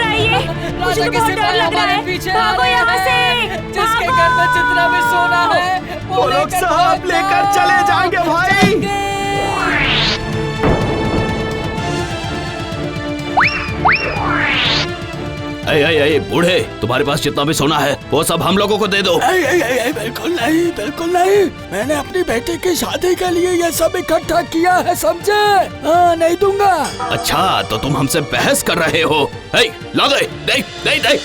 रहा है ये? मुझे तो बहुत डर लग रहा है। भागो यहाँ से। जिसके घर में जितना भी सोना है वो लोग सब लेकर चले जाएंगे भाई। ए बूढ़े, तुम्हारे पास जितना भी सोना है वो सब हम लोगों को दे दो। बिल्कुल नहीं, बिल्कुल नहीं। मैंने अपनी बेटी की शादी के लिए ये सब इकट्ठा किया है, समझे? हाँ, नहीं दूंगा। अच्छा, तो तुम हमसे बहस कर रहे हो? ला दे, दे, दे, दे।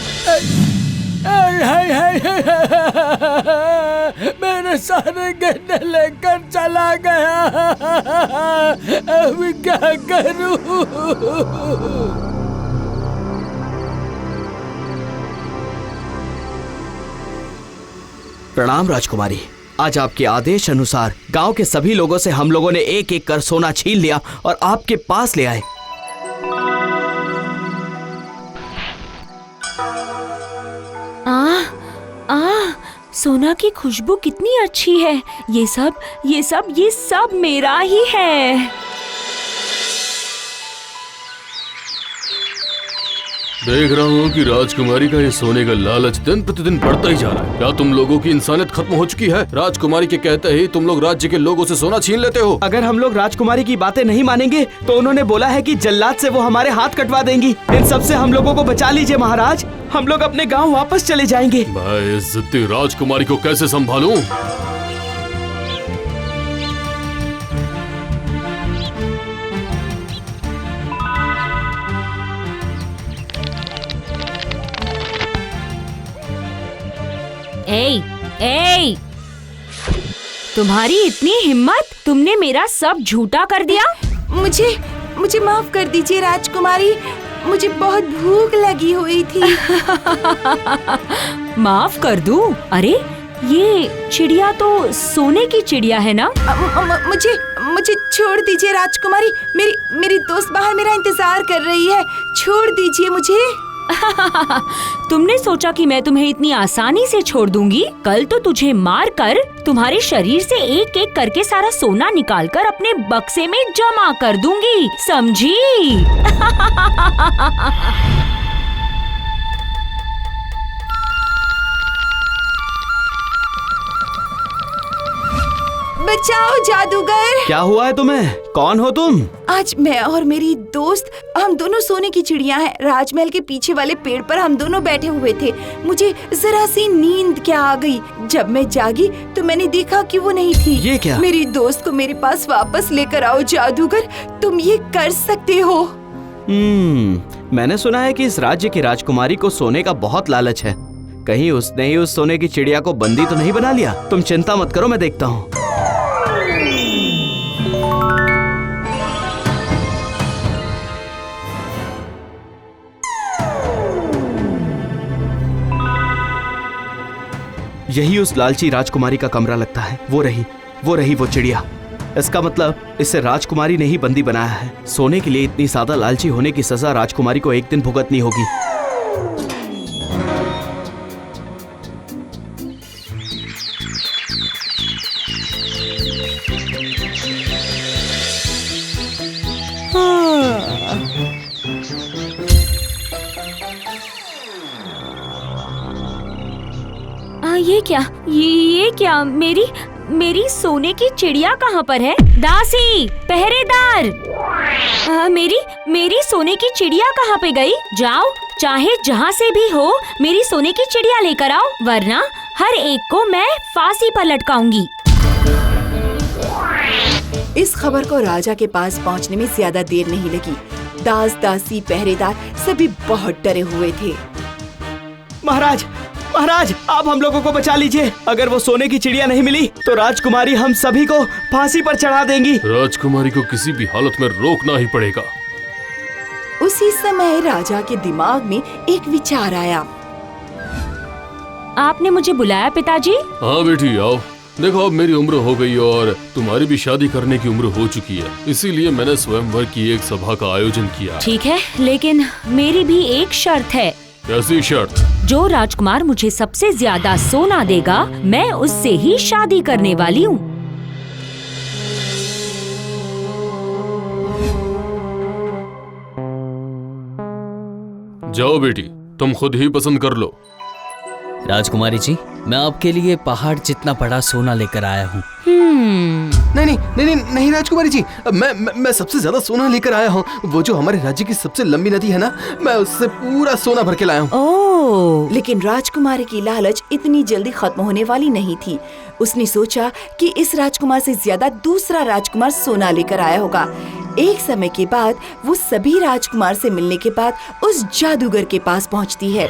मेरे सारे गहने लेकर चला गया। अब क्या करूं? प्रणाम राजकुमारी। आज आपके आदेश अनुसार गांव के सभी लोगों से हम लोगों ने एक एक कर सोना छीन लिया और आपके पास ले आए। सोना की खुशबू कितनी अच्छी है। ये सब मेरा ही है। देख रहा हूँ कि राजकुमारी का ये सोने का लालच दिन प्रतिदिन बढ़ता ही जा रहा है। क्या तुम लोगों की इंसानियत खत्म हो चुकी है? राजकुमारी के कहते ही तुम लोग राज्य के लोगों से सोना छीन लेते हो। अगर हम लोग राजकुमारी की बातें नहीं मानेंगे तो उन्होंने बोला है कि जल्लाद से वो हमारे हाथ कटवा देंगी। इन सब से हम लोगों को बचा लीजिए महाराज। हम लोग अपने गाँव वापस चले जाएंगे। मैं इस जिद्दी राजकुमारी को कैसे संभालूं? ए, तुम्हारी इतनी हिम्मत, तुमने मेरा सब झूठा कर दिया। मुझे माफ कर दीजिए राजकुमारी, मुझे बहुत भूख लगी हुई थी। माफ कर दूं? अरे ये चिड़िया तो सोने की चिड़िया है ना? मुझे छोड़ दीजिए राजकुमारी, मेरी दोस्त बाहर मेरा इंतजार कर रही है। छोड़ दीजिए मुझे। तुमने सोचा कि मैं तुम्हें इतनी आसानी से छोड़ दूंगी? कल तो तुझे मार कर तुम्हारे शरीर से एक एक करके सारा सोना निकालकर अपने बक्से में जमा कर दूंगी, समझी? बचाओ जादूगर। क्या हुआ है तुम्हें? कौन हो तुम? आज मैं और मेरी दोस्त, हम दोनों सोने की चिड़िया हैं। राजमहल के पीछे वाले पेड़ पर हम दोनों बैठे हुए थे। मुझे जरा सी नींद क्या आ गई। जब मैं जागी तो मैंने देखा कि वो नहीं थी। ये क्या? मेरी दोस्त को मेरे पास वापस लेकर आओ जादूगर, तुम ये कर सकते हो। मैंने सुना है कि इस राज्य की राजकुमारी को सोने का बहुत लालच है। कहीं उसने ही उस सोने की चिड़िया को बंदी तो नहीं बना लिया? तुम चिंता मत करो, मैं देखता हूँ। यही उस लालची राजकुमारी का कमरा लगता है। वो रही वो चिड़िया। इसका मतलब इसे राजकुमारी ने ही बंदी बनाया है। सोने के लिए इतनी ज्यादा लालची होने की सजा राजकुमारी को एक दिन भुगतनी होगी। ये क्या? मेरी सोने की चिड़िया कहाँ पर है? दासी, पहरेदार, मेरी सोने की चिड़िया कहाँ पे गई? जाओ, चाहे जहाँ से भी हो, मेरी सोने की चिड़िया लेकर आओ, वरना हर एक को मैं फांसी पर लटकाऊंगी। इस खबर को राजा के पास पहुँचने में ज्यादा देर नहीं लगी। दास, दासी, पहरेदार सभी बहुत डरे हुए थे। महाराज, आप हम लोगों को बचा लीजिए। अगर वो सोने की चिड़िया नहीं मिली तो राजकुमारी हम सभी को फांसी पर चढ़ा देंगी। राजकुमारी को किसी भी हालत में रोकना ही पड़ेगा। उसी समय राजा के दिमाग में एक विचार आया। आपने मुझे बुलाया पिताजी? हाँ बेटी, आओ। देखो, अब मेरी उम्र हो गई और तुम्हारी भी शादी करने की उम्र हो चुकी है, इसीलिए मैंने स्वयंवर की एक सभा का आयोजन किया। ठीक है, लेकिन मेरी भी एक शर्त है। कैसी शर्त? जो राजकुमार मुझे सबसे ज्यादा सोना देगा, मैं उससे ही शादी करने वाली हूँ। जाओ बेटी, तुम खुद ही पसंद कर लो। राजकुमारी जी, मैं आपके लिए पहाड़ जितना बड़ा सोना लेकर आया हूँ। नहीं राजकुमारी जी, मैं सबसे ज्यादा सोना लेकर आया हूँ। वो जो हमारे राज्य की सबसे लंबी नदी है ना, मैं उससे पूरा सोना भर के लाया हूँ। ओह, लेकिन राजकुमारी की लालच इतनी जल्दी खत्म होने वाली नहीं थी। उसने सोचा कि इस राजकुमार से ज्यादा दूसरा राजकुमार सोना लेकर आया होगा। एक समय के बाद वो सभी राजकुमार से मिलने के बाद उस जादूगर के पास पहुंचती है।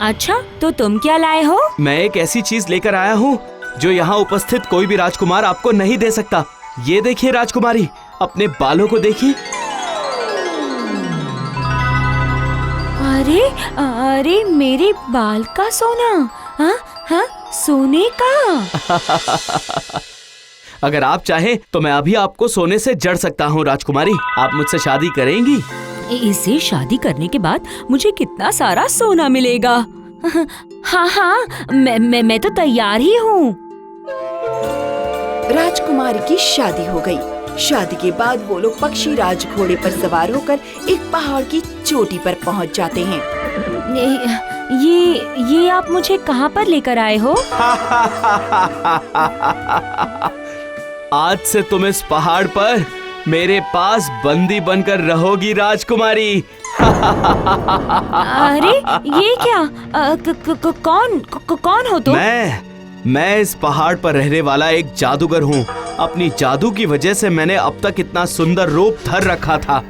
अच्छा, तो तुम क्या लाए हो? मैं एक ऐसी चीज लेकर आया हूँ जो यहाँ उपस्थित कोई भी राजकुमार आपको नहीं दे सकता। ये देखिए राजकुमारी, अपने बालों को देखिए। अरे मेरे बाल का सोना। हाँ, सोने का। अगर आप चाहें तो मैं अभी आपको सोने से जड़ सकता हूँ राजकुमारी। आप मुझसे शादी करेंगी? इसे शादी करने के बाद मुझे कितना सारा सोना मिलेगा। हाँ, मैं तो तैयार ही हूँ। राजकुमारी की शादी हो गई। शादी के बाद वो लोग पक्षी राज घोड़े पर सवार होकर एक पहाड़ की चोटी पर पहुंच जाते हैं। ये आप मुझे कहाँ पर लेकर आए हो? आज से तुम इस पहाड़ पर मेरे पास बंदी बनकर रहोगी राजकुमारी। अरे ये क्या? कौन हो तुम? मैं इस पहाड़ पर रहने वाला एक जादूगर हूँ। अपनी जादू की वजह से मैंने अब तक इतना सुंदर रूप धर रखा था।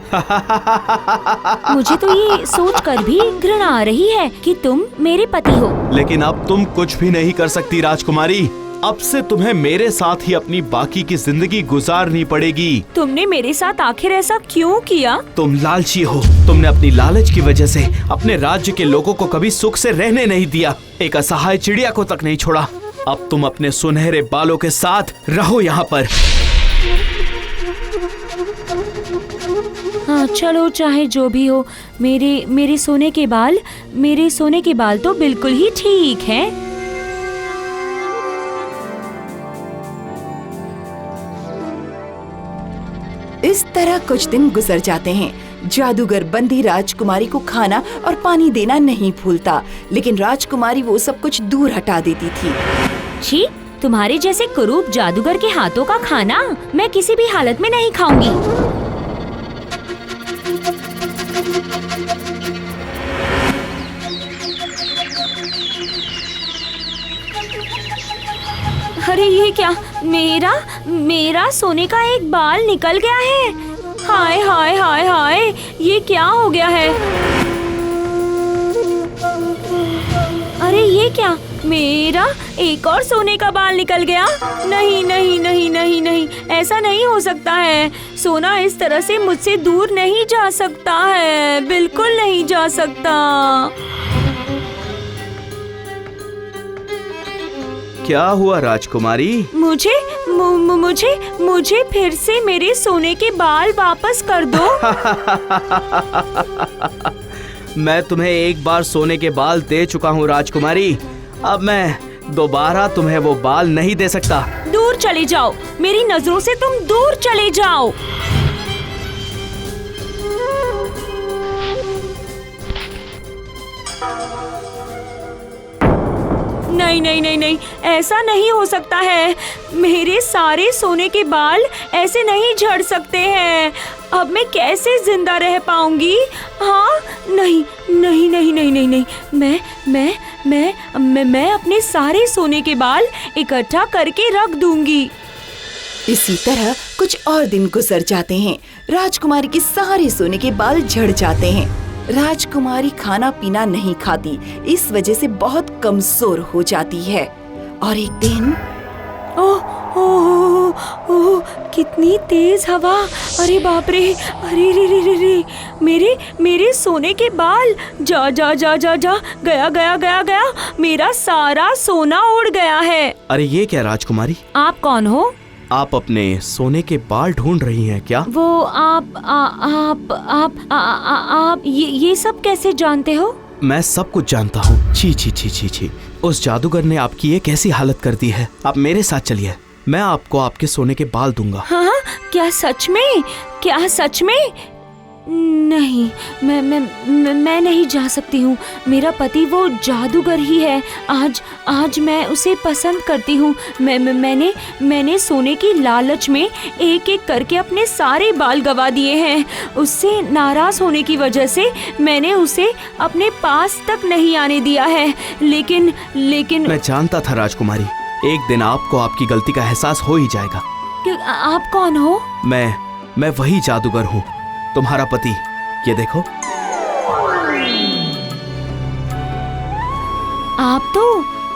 मुझे तो ये सोचकर भी घृणा आ रही है कि तुम मेरे पति हो। लेकिन अब तुम कुछ भी नहीं कर सकती राजकुमारी। अब से तुम्हें मेरे साथ ही अपनी बाकी की जिंदगी गुजारनी पड़ेगी। तुमने मेरे साथ आखिर ऐसा क्यों किया? तुम लालची हो। तुमने अपनी लालच की वजह से अपने राज्य के लोगों को कभी सुख से रहने नहीं दिया। एक असहाय चिड़िया को तक नहीं छोड़ा। अब तुम अपने सुनहरे बालों के साथ रहो यहाँ पर। हाँ, चलो, चाहे जो भी हो, मेरे सोने के बाल तो बिल्कुल ही ठीक हैं। इस तरह कुछ दिन गुजर जाते हैं। जादूगर बंदी राजकुमारी को खाना और पानी देना नहीं भूलता, लेकिन राजकुमारी वो सब कुछ दूर हटा देती थी। छी, तुम्हारे जैसे कुरूप जादूगर के हाथों का खाना मैं किसी भी हालत में नहीं खाऊंगी। अरे ये क्या? मेरा सोने का एक बाल निकल गया है। हाय हाय हाय हाय, ये क्या हो गया है? अरे ये क्या? मेरा एक और सोने का बाल निकल गया। नहीं नहीं नहीं नहीं नहीं, ऐसा नहीं हो सकता है। सोना इस तरह से मुझसे दूर नहीं जा सकता है, बिल्कुल नहीं जा सकता। क्या हुआ राजकुमारी? मुझे फिर से मेरे सोने के बाल वापस कर दो। मैं तुम्हें एक बार सोने के बाल दे चुका हूँ राजकुमारी। अब मैं दोबारा तुम्हें वो बाल नहीं दे सकता। दूर चले जाओ, मेरी नजरों से तुम दूर चले जाओ। नहीं नहीं नहीं नहीं, ऐसा नहीं हो सकता है। मेरे सारे सोने के बाल ऐसे नहीं झड़ सकते हैं। अब मैं कैसे जिंदा रह पाऊंगी? हाँ, नहीं नहीं नहीं नहीं नहीं नहीं, मैं अपने सारे सोने के बाल इकट्ठा करके रख दूंगी। इसी तरह कुछ और दिन गुजर जाते हैं। राजकुमारी के सारे सोने के बाल झड़ जाते हैं। राजकुमारी खाना पीना नहीं खाती, इस वजह से बहुत कमजोर हो जाती है। और एक दिन ओह ओह ओह, कितनी तेज हवा! अरे बाप रे! अरे रे रे रे रे, मेरे सोने के बाल! जा जा जा जा जा, गया गया गया गया, मेरा सारा सोना उड़ गया है। अरे ये क्या राजकुमारी? आप कौन हो? आप अपने सोने के बाल ढूंढ रही हैं क्या? वो आप ये सब कैसे जानते हो? मैं सब कुछ जानता हूँ। छी छी छी छी छी, उस जादूगर ने आपकी ये कैसी हालत कर दी है। आप मेरे साथ चलिए, मैं आपको आपके सोने के बाल दूंगा। हाँ, क्या सच में? क्या सच में? नहीं, मैं नहीं जा सकती हूँ। मेरा पति वो जादूगर ही है। आज मैं उसे पसंद करती हूँ। मैंने सोने की लालच में एक एक करके अपने सारे बाल गवा दिए हैं। उससे नाराज होने की वजह से मैंने उसे अपने पास तक नहीं आने दिया है। लेकिन मैं जानता था राजकुमारी, एक दिन आपको आपकी गलती का एहसास हो ही जाएगा। आप कौन हो? मैं वही जादूगर हूँ, तुम्हारा पति। ये देखो। आप तो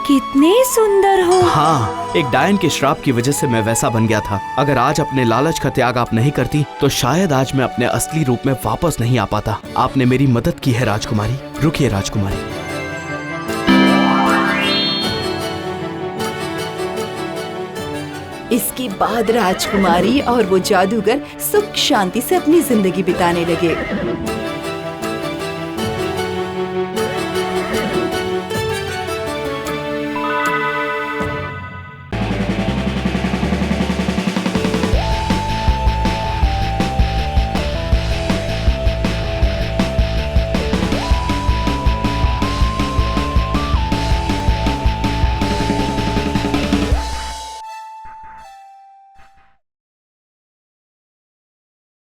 कितने सुंदर हो। हाँ, एक डायन के श्राप की वजह से मैं वैसा बन गया था। अगर आज अपने लालच का त्याग आप नहीं करती तो शायद आज मैं अपने असली रूप में वापस नहीं आ पाता। आपने मेरी मदद की है राजकुमारी। रुकिए राजकुमारी। इसके बाद राजकुमारी और वो जादूगर सुख शांति से अपनी जिंदगी बिताने लगे।